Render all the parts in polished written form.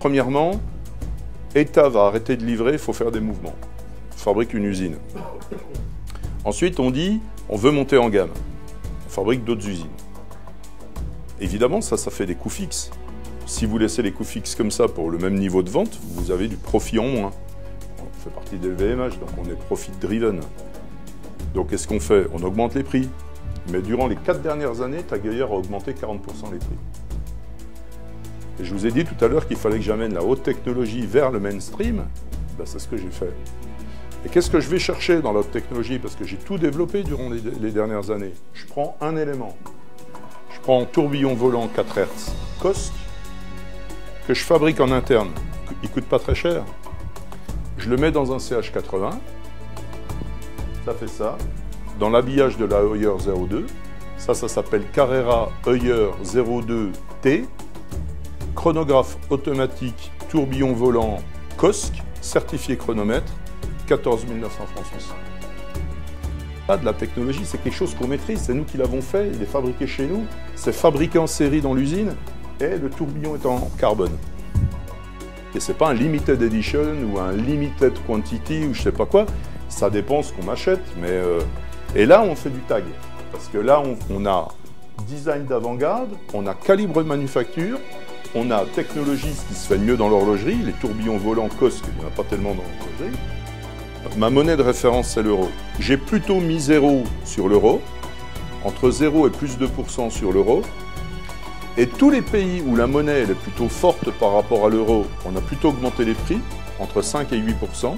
premièrement, État va arrêter de livrer, il faut faire des mouvements. On fabrique une usine. Ensuite, on dit, on veut monter en gamme. On fabrique d'autres usines. Évidemment, ça fait des coûts fixes. Si vous laissez les coûts fixes comme ça pour le même niveau de vente, vous avez du profit en moins. On fait partie de LVMH, donc on est profit driven. Donc qu'est-ce qu'on fait? On augmente les prix. Mais durant les 4 dernières années, TAG Heuer a augmenté 40% les prix. Et je vous ai dit tout à l'heure qu'il fallait que j'amène la haute technologie vers le mainstream. Ben, c'est ce que j'ai fait. Et qu'est-ce que je vais chercher dans la haute technologie? Parce que j'ai tout développé durant les dernières années. Je prends un élément. Je prends un tourbillon volant 4 Hz COSC que je fabrique en interne. Il ne coûte pas très cher. Je le mets dans un CH80. Ça fait ça. Dans l'habillage de la Heuer 02. Ça s'appelle Carrera Heuer 02T. Chronographe automatique, tourbillon volant COSC, certifié chronomètre, 14 900 francs suisses. Pas de la technologie, c'est quelque chose qu'on maîtrise, c'est nous qui l'avons fait, il est fabriqué chez nous, c'est fabriqué en série dans l'usine et le tourbillon est en carbone. Et c'est pas un limited edition ou un limited quantity ou je sais pas quoi, ça dépend ce qu'on achète, mais et là on fait du tag, parce que là on a design d'avant-garde, on a calibre de manufacture, on a technologie, ce qui se fait mieux dans l'horlogerie, les tourbillons volants COSC, il n'y en a pas tellement dans l'horlogerie. Ma monnaie de référence, c'est l'euro. J'ai plutôt mis 0 sur l'euro, entre 0 et plus 2% sur l'euro. Et tous les pays où la monnaie elle est plutôt forte par rapport à l'euro, on a plutôt augmenté les prix, entre 5 et 8%.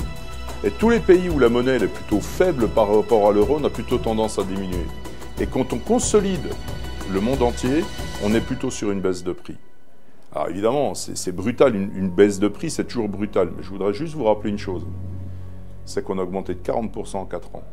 Et tous les pays où la monnaie elle est plutôt faible par rapport à l'euro, on a plutôt tendance à diminuer. Et quand on consolide le monde entier, on est plutôt sur une baisse de prix. Alors évidemment, c'est brutal, une baisse de prix, c'est toujours brutal. Mais je voudrais juste vous rappeler une chose, c'est qu'on a augmenté de 40% en 4 ans.